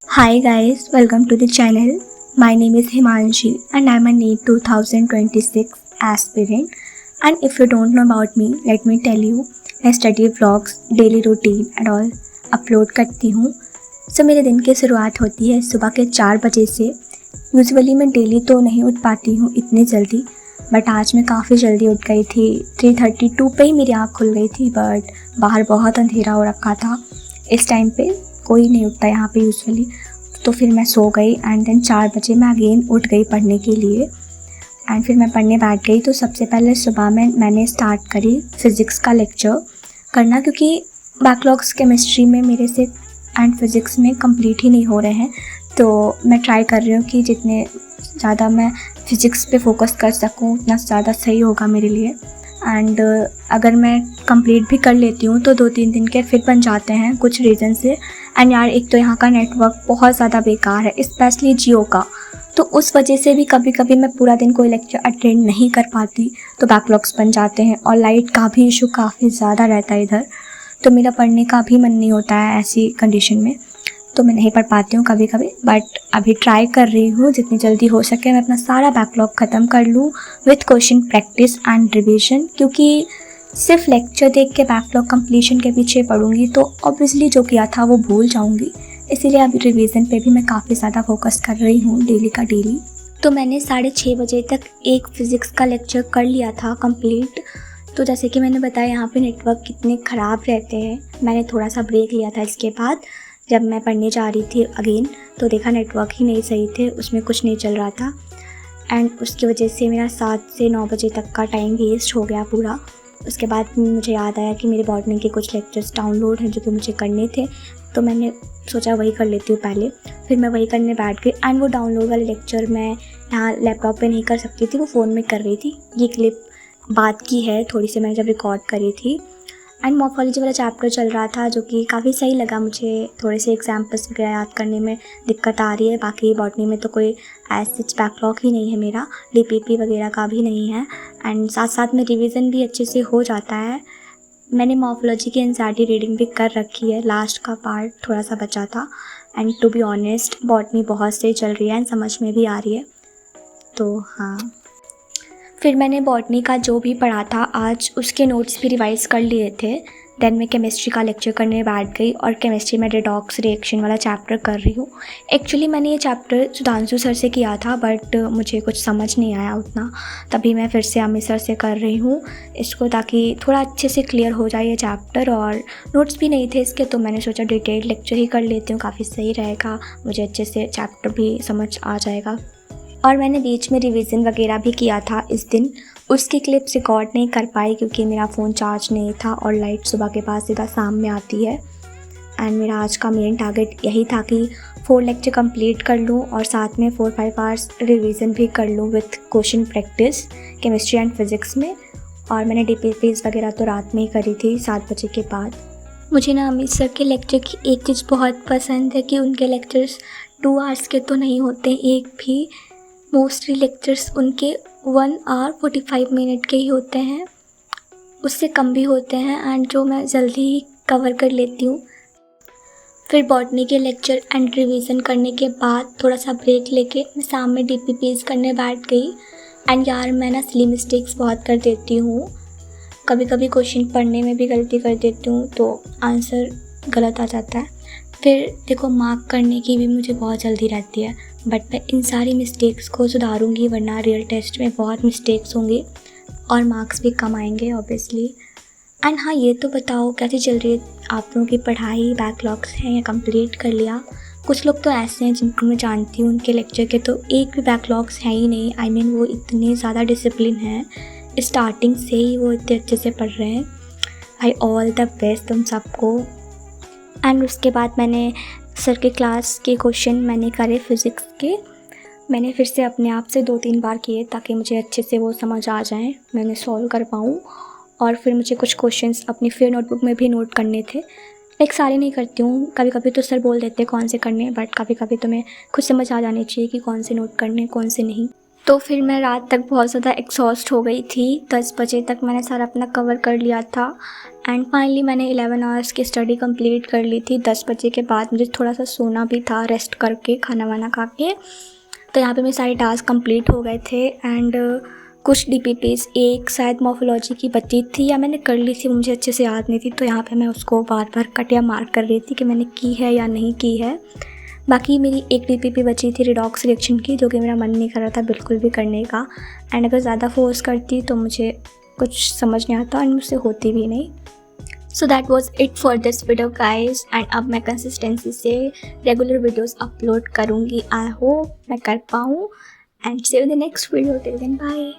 Hi guys, welcome to the channel. My name is Himanshi and I'm a NEET 2026 aspirant. And if you don't know about me, let me tell you, मैं study vlogs, daily routine and all upload करती हूँ. सो मेरे दिन की शुरुआत होती है सुबह के 4 बजे से. यूजुअली मैं डेली तो नहीं उठ पाती हूँ इतनी जल्दी, बट आज मैं काफ़ी जल्दी उठ गई थी. 3:32 पे ही मेरी आँख खुल गई थी, बट बाहर बहुत अंधेरा हो रखा था. इस टाइम पे कोई नहीं उठता यहाँ पे यूजुअली. तो फिर मैं सो गई एंड देन 4 बजे मैं अगेन उठ गई पढ़ने के लिए. एंड फिर मैं पढ़ने बैठ गई. तो सबसे पहले सुबह में मैंने स्टार्ट करी फ़िज़िक्स का लेक्चर करना, क्योंकि बैकलॉग्स केमिस्ट्री में मेरे से एंड फिज़िक्स में कंप्लीट ही नहीं हो रहे हैं. तो मैं ट्राई कर रही हूँ कि जितने ज़्यादा मैं फ़िज़िक्स पे फोकस कर सकूँ उतना ज़्यादा सही होगा मेरे लिए. एंड अगर मैं कंप्लीट भी कर लेती हूँ तो 2-3 दिन के फिर बन जाते हैं कुछ रीज़न से. एंड यार एक तो यहाँ का नेटवर्क बहुत ज़्यादा बेकार है, स्पेशली जियो का. तो उस वजह से भी कभी कभी मैं पूरा दिन कोई लेक्चर अटेंड नहीं कर पाती, तो बैकलॉग्स बन जाते हैं. और लाइट का भी इशू काफ़ी ज़्यादा रहता है इधर, तो मेरा पढ़ने का भी मन नहीं होता है ऐसी कंडीशन में. तो मैं नहीं पढ़ पाती हूँ कभी कभी, बट अभी ट्राई कर रही हूँ जितनी जल्दी हो सके मैं अपना सारा बैकलॉग ख़त्म कर लूँ with question practice and revision. क्योंकि सिर्फ लेक्चर देख के बैकलॉग कंप्लीशन के पीछे पढ़ूँगी तो ऑब्वियसली जो किया था वो भूल जाऊँगी. इसीलिए अभी रिवीजन पे भी मैं काफ़ी ज़्यादा फोकस कर रही हूँ डेली का डेली. तो मैंने 6:30 बजे तक एक फ़िज़िक्स का लेक्चर कर लिया था कंप्लीट. तो जैसे कि मैंने बताया यहाँ पे नेटवर्क कितने ख़राब रहते हैं. मैंने थोड़ा सा ब्रेक लिया था इसके बाद. जब मैं पढ़ने जा रही थी अगेन तो देखा नेटवर्क ही नहीं सही थे, उसमें कुछ नहीं चल रहा था. एंड उसकी वजह से मेरा 7 से 9 बजे तक का टाइम वेस्ट हो गया पूरा. उसके बाद मुझे याद आया कि मेरे बॉटनी के कुछ लेक्चर्स डाउनलोड हैं जो कि मुझे करने थे, तो मैंने सोचा वही कर लेती हूँ पहले. फिर मैं वही करने बैठ गई. एंड वो डाउनलोड वाले लेक्चर मैं यहाँ लैपटॉप पे नहीं कर सकती थी, वो फ़ोन में कर रही थी. ये क्लिप बात की है थोड़ी सी मैंने जब रिकॉर्ड करी थी. एंड मॉर्फोलॉजी वाला चैप्टर चल रहा था जो कि काफ़ी सही लगा मुझे. थोड़े से एग्जाम्पल्स वगैरह याद करने में दिक्कत आ रही है. बाकी बॉटनी में तो कोई ऐसा बैकलॉग ही नहीं है मेरा, डीपीपी वगैरह का भी नहीं है. एंड साथ साथ में रिवीजन भी अच्छे से हो जाता है. मैंने मॉर्फोलॉजी की एनसीईआरटी रीडिंग भी कर रखी है, लास्ट का पार्ट थोड़ा सा बचा था. And to be honest botany बहुत सही चल रही है एंड समझ में भी आ रही है. तो हाँ, फिर मैंने बॉटनी का जो भी पढ़ा था आज उसके नोट्स भी रिवाइज़ कर लिए थे. देन मैं केमिस्ट्री का लेक्चर करने बैठ गई और केमिस्ट्री में रिडॉक्स रिएक्शन वाला चैप्टर कर रही हूँ. एक्चुअली मैंने ये चैप्टर सुधांशु सर से किया था, बट मुझे कुछ समझ नहीं आया उतना, तभी मैं फिर से अमित सर से कर रही हूँ इसको, ताकि थोड़ा अच्छे से क्लियर हो जाए ये चैप्टर. और नोट्स भी नहीं थे इसके, तो मैंने सोचा डिटेल लेक्चर ही कर लेती हूँ, काफ़ी सही रहेगा, मुझे अच्छे से चैप्टर भी समझ आ जाएगा. और मैंने बीच में रिवीजन वगैरह भी किया था इस दिन. उसकी क्लिप्स रिकॉर्ड नहीं कर पाई क्योंकि मेरा फ़ोन चार्ज नहीं था और लाइट सुबह के बाद सीधा शाम में आती है. एंड मेरा आज का मेन टारगेट यही था कि 4 लेक्चर कंप्लीट कर लूँ और साथ में 4-5 आवर्स रिवीजन भी कर लूँ with question practice chemistry and physics में. और मैंने डीपीपीज वगैरह तो रात में ही करी थी 7 बजे के बाद. मुझे ना अमित सर के लेक्चर की एक चीज़ बहुत पसंद है कि उनके लेक्चर्स 2 आवर्स के तो नहीं होते एक भी. मोस्टली लेक्चर्स उनके 1 आवर 45 मिनट के ही होते हैं, उससे कम भी होते हैं. एंड जो मैं जल्दी ही कवर कर लेती हूँ. फिर बॉटनी के लेक्चर एंड रिवीजन करने के बाद थोड़ा सा ब्रेक लेके मैं शाम में डीपीपीज करने बैठ गई. एंड यार मैं ना सिली मिस्टेक्स बहुत कर देती हूँ, कभी कभी क्वेश्चन पढ़ने में भी गलती कर देती हूँ तो आंसर गलत आ जाता है. फिर देखो मार्क करने की भी मुझे बहुत जल्दी रहती है, बट मैं इन सारी मिस्टेक्स को सुधारूंगी, वरना रियल टेस्ट में बहुत मिस्टेक्स होंगे और मार्क्स भी कम आएंगे ऑब्वियसली. एंड हाँ, ये तो बताओ कैसी चल रही है आप लोगों की पढ़ाई, बैकलॉग्स हैं या कंप्लीट कर लिया? कुछ लोग तो ऐसे हैं जिनको मैं जानती हूँ उनके लेक्चर के तो एक भी बैकलॉग्स है ही नहीं. आई मीन वो इतने ज़्यादा डिसिप्लिन हैं, स्टार्टिंग से ही वो इतने अच्छे से पढ़ रहे हैं. आई ऑल द बेस्ट तुम सबको. एंड उसके बाद मैंने सर के क्लास के क्वेश्चन मैंने करे फिज़िक्स के. मैंने फिर से अपने आप से 2-3 बार किए ताकि मुझे अच्छे से वो समझ आ जाएं, मैंने सॉल्व कर पाऊँ. और फिर मुझे कुछ क्वेश्चंस अपनी फिर नोटबुक में भी नोट करने थे. लाइक सारे नहीं करती हूँ, कभी कभी तो सर बोल देते हैं कौन से करने, बट कभी कभी तो मैं खुद समझ आ जानी चाहिए कि कौन से नोट करने कौन से नहीं. तो फिर मैं रात तक बहुत ज़्यादा एग्जॉस्ट हो गई थी। 10 बजे तक मैंने सारा अपना कवर कर लिया था एंड फाइनली मैंने 11 आवर्स की स्टडी कंप्लीट कर ली थी। 10 बजे के बाद मुझे थोड़ा सा सोना भी था, रेस्ट करके खाना वाना खा के। तो यहाँ पे मेरे सारे टास्क कंप्लीट हो गए थे एंड कुछ DPPs, एक शायद मॉर्फोलॉजी की बची थी या मैंने कर ली थी, मुझे अच्छे से याद नहीं थी। तो यहाँ पे मैं उसको बार बार कट या मार्क कर रही थी कि मैंने की है या नहीं की है। बाकी मेरी एक DPP बची थी रिडॉक्स रिएक्शन की, जो कि मेरा मन नहीं कर रहा था बिल्कुल भी करने का एंड अगर ज़्यादा फोर्स करती तो मुझे कुछ समझ नहीं आता एंड मुझसे होती भी नहीं। So that was it for this video guys. And अब मैं कंसिस्टेंसी से रेगुलर वीडियोज़ अपलोड करूँगी। आई होप मैं कर पाऊँ and see you in the next video. Till then bye.